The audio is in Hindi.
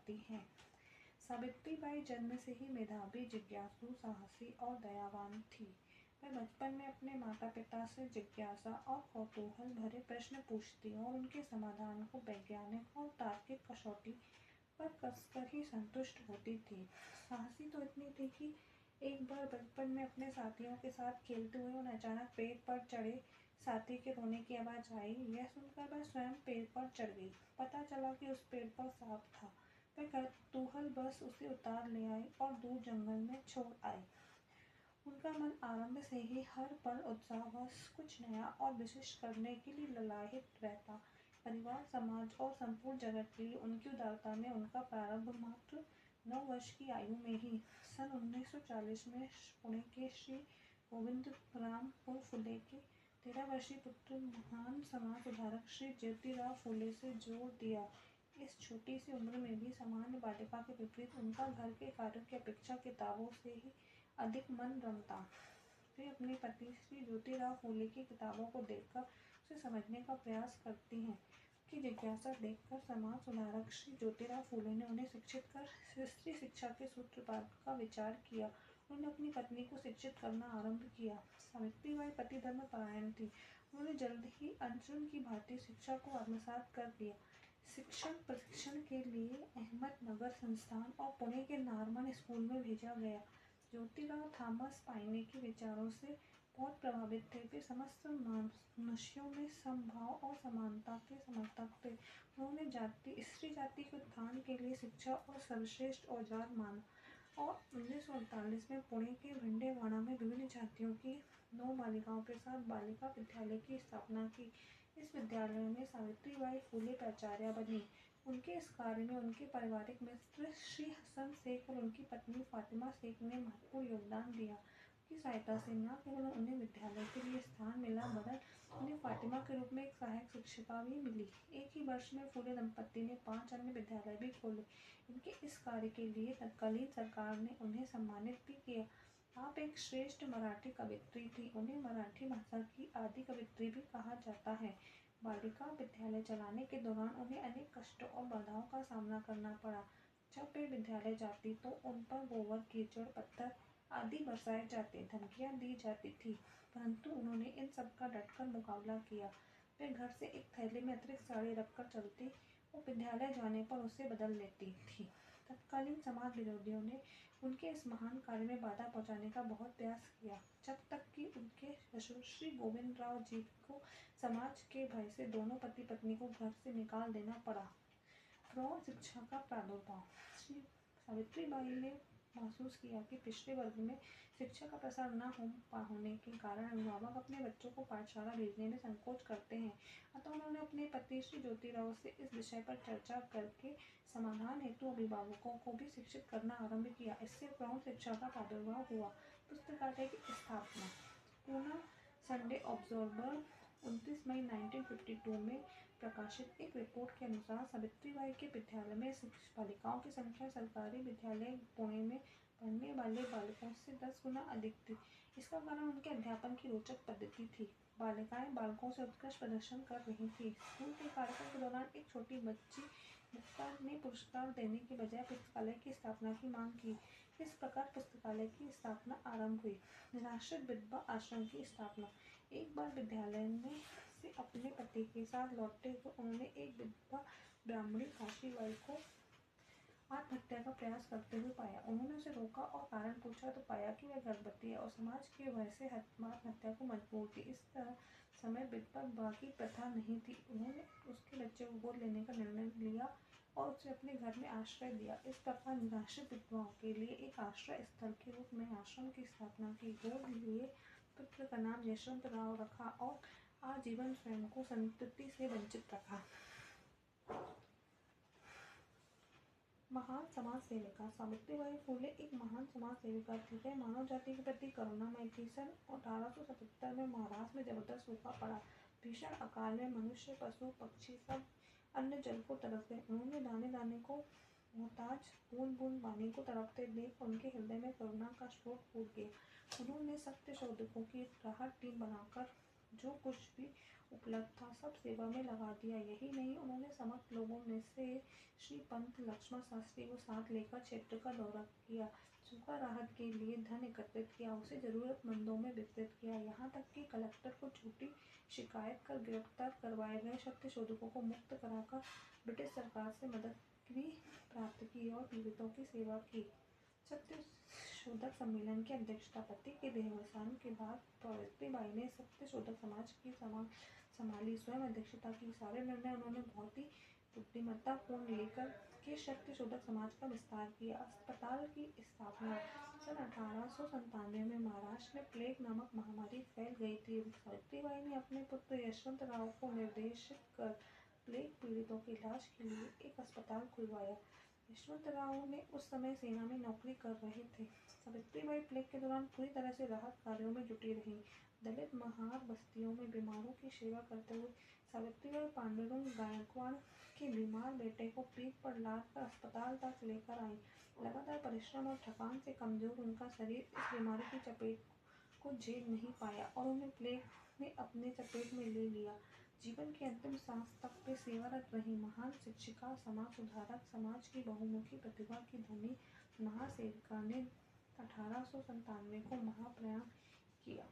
करती हैं। सावित्रीबाई जन्म से ही मेधावी, जिज्ञासु, साहसी और दयावान थी। वह बचपन में अपने माता पिता से जिज्ञासा और कौतूहल भरे प्रश्न पूछती और उनके समाधान को वैज्ञानिक और तार्किक कसौटी पर कसकर ही संतुष्ट होती थी। साहसी तो इतनी थी कि एक बार बचपन में अपने साथियों के साथ खेलते हुए उन्हें अचानक पेड़ पर चढ़े साथी के रोने की आवाज़ आई। यह सुनकर वह स्वयं पेड़ पर चढ़ गई। पता चला कि उस पेड़ पर सांप था। वह कौतूहल बस उसे उतार ले आई और दूर जंगल में छोड़ आई। उनका मन आरंभ से ही हर पल उत्साहवश कुछ नया और विशिष्ट करने के लिए ललायित रहता। परिवार, समाज और संपूर्ण जगत के लिए उनकी उदारता ने उनका प्रारंभ मात्र 9 वर्ष की आयु में ही सन 1940 में पुणे के श्री गोविंदराव फुले के 13 वर्षीय पुत्र महान समाज सुधारक श्री ज्योतिराव फुले से जोड़ दिया। इस छोटी सी उम्र में भी सामान्य बालिका के विपरीत उनका घर के कार्यों की अपेक्षा किताबों से ही अधिक मन रमता। वे अपने पति श्री ज्योतिराव फुले की किताबों को देखकर उसे समझने का प्रयास करती हैं। की जिज्ञासा देखकर समाज सुधारक श्री ज्योतिराव फुले ने उन्हें शिक्षित कर स्त्री शिक्षा के सूत्रपात का विचार किया। उन्होंने अपनी पत्नी को शिक्षित करना आरंभ किया। सावित्रीबाई पति धर्म परायण थी। उन्होंने जल्द ही अर्जुन की भारतीय शिक्षा को आत्मसात कर दिया। शिक्षण प्रशिक्षण के लिए अहमदनगर संस्थान और पुणे के नारमन स्कूल में भेजा गया। ज्योतिराव थॉमस पाइने के विचारों से बहुत प्रभावित थे। वे समस्त मनुष्यों में समभाव और समानता के समर्थक थे। उन्होंने स्त्री जाति के उत्थान के लिए शिक्षा और सर्वश्रेष्ठ औजार माना और 1948 में पुणे के भिंडेवाड़ा में विभिन्न जातियों की 9 बालिकाओं के साथ बालिका विद्यालय की स्थापना की। इस विद्यालय में सावित्रीबाई फुले प्राचार्य बनी। उनके इस कार्य में उनके पारिवारिक मित्र श्री हसन शेख और उनकी पत्नी फातिमा शेख ने महत्वपूर्ण योगदान दिया। उनकी सहायता से न केवल उन्हें विद्यालय के लिए स्थान मिला, बल्कि उन्हें फातिमा के रूप में एक सहायक शिक्षिका भी मिली। एक ही वर्ष में फुले दंपत्ति ने 5 अन्य विद्यालय भी खोले। इनके इस कार्य के लिए तत्कालीन सरकार ने उन्हें सम्मानित भी किया। आप एक श्रेष्ठ मराठी कवयित्री थी। उन्हें मराठी भाषा की आदि कवयित्री भी कहा जाता है। बालिका विद्यालय चलाने के दौरान उन्हें अनेक कष्टों और बाधाओं का सामना करना पड़ा। जब वे विद्यालय जाती तो उन पर गोबर, कीचड़, पत्थर आदि बरसाए जाते, धमकियां दी जाती थी, परंतु उन्होंने इन सब का डटकर मुकाबला किया। वे घर से एक थैले में अतिरिक्त साड़ी रखकर चलती और विद्यालय जाने पर उसे बदल लेती थी। तत्कालीन समाज विरोधियों ने उनके इस महान कार्य में बाधा पहुंचाने का बहुत प्रयास किया, जब तक कि उनके ससुर श्री गोविंदराव जी को समाज के भय से दोनों पति पत्नी को घर से निकाल देना पड़ा। प्रौढ़ शिक्षा का प्रादुर्भाव। श्री सावित्रीबाई ने महसूस किया कि पिछड़े वर्ग में शिक्षा का प्रसार न होने के कारण अभिभावक अपने बच्चों को पाठशाला भेजने में संकोच करते हैं। अतः उन्होंने अपने पति श्री ज्योतिराव से इस विषय पर चर्चा करके समाधान हेतु अभिभावकों को भी शिक्षित करना आरंभ किया। इससे प्रौढ़ शिक्षा का प्रादुर्भाव हुआ। पुस्तकालय की स्थापना। पूना संडे ऑब्जर्वर 29 मई 1952 में प्रकाशित एक रिपोर्ट के अनुसार सावित्रीबाई के विद्यालय में बालिकाओं की संख्या सरकारी विद्यालय पुणे में पढ़ने वाले बालकों से 10 गुना अधिक थी। इसका कारण उनके अध्यापन की रोचक पद्धति थी। बालिकाएं बालकों से उत्कृष्ट प्रदर्शन कर रही थी। स्कूल के कार्यक्रम के दौरान एक छोटी बच्ची मुक्ता ने पुरस्कार देने के बजाय पुस्तकालय की स्थापना की मांग की। इस प्रकार पुस्तकालय की स्थापना आरंभ हुई। निराश्रित विधवा आश्रम की स्थापना। एक बार विद्यालय में से अपने पति के साथ लौटते हुए उन्होंने एक विधवा ब्राह्मणी काशीबाई को आत्महत्या का प्रयास करते हुए पाया। उन्होंने उसे रोका और कारण पूछा तो पाया कि वह गर्भवती है और समाज के भय से आत्महत्या को मजबूर थी। इस समय विधवा विवाह की प्रथा नहीं थी। उन्होंने उसके बच्चे को गोद लेने का निर्णय लिया और उसे अपने घर में आश्रय दिया। इस प्रकार निराश्रित विधवाओं के लिए एक आश्रय स्थल के रूप में आश्रम की स्थापना की। गोद लिए पुत्र का नाम यशवंत राव रखा और आजीवन स्वयं को संतति से वंचित रखा। महान समाज सेविका। सावित्रीबाई फुले एक महान समाज सेविका थी। वह मानव जाति के प्रति करुणामय थी। सन 1877 में महाराष्ट्र में जबरदस्त सूखा पड़ा। भीषण अकाल में मनुष्य, पशु, पक्षी सब अन्न जल को तरस गए। उन्होंने दाने दाने को मोहताज, बूंद बूंद पानी को तड़पते देख उनके हृदय में करुणा का स्रोत फूट गया। उन्होंने सत्य शोधकों की राहत टीम बनाकर जो कुछ भी उपलब्ध था सब सेवा में लगा दिया। यही नहीं, उन्होंने समस्त लोगों में से श्री पंत लक्ष्मण शास्त्री को साथ लेकर क्षेत्र का दौरा किया, सूखा राहत के लिए धन एकत्रित किया, उसे जरूरतमंदों में वितरित किया। यहाँ तक कि कलेक्टर को झूठी शिकायत कर गिरफ्तार करवाए गए सत्य शोधकों को मुक्त कराकर ब्रिटिश सरकार से मदद भी प्राप्त की और पीड़ितों की सेवा की। सत्य शोधक सम्मेलन की अध्यक्षता पति के देहावसान के बाद सावित्रीबाई ने सत्य शोधक समाज की संभाली, स्वयं अध्यक्षता की। सारे निर्णय उन्होंने बहुत ही बुद्धिमत्तापूर्ण लेकर के सत्य शोधक समाज का विस्तार किया। अस्पताल की स्थापना सन 1897 में महाराष्ट्र में प्लेग नामक महामारी फैल गई थी। सावित्रीबाई ने अपने पुत्र यशवंतराव को निर्देशित कर प्लेग पीड़ितों के इलाज के लिए एक अस्पताल खुलवाया। यशवंतराव ने उस समय सेना में नौकरी कर रहे थे। सावित्रीबाई प्लेग के दौरान पूरी तरह से राहत कार्यों में जुटी रहीं। दलित महार बस्तियों में बीमारों की सेवा करते हुए सावित्रीबाई पांडुरंग गायकवाड़ के बीमार बेटे को पीठ पर लाद कर अस्पताल तक लेकर आईं। लगातार परिश्रम और थकान से कमजोर उनका शरीर इस बीमारी की चपेट को झेल नहीं पाया और उन्हें प्लेग ने अपने चपेट में ले लिया। जीवन की अंतिम सांस तक वे सेवारत रहीं। महान शिक्षिका, समाज सुधारक, समाज की बहुमुखी प्रतिभा की धनी महासेविका ने 1897 को महाप्रयाण किया।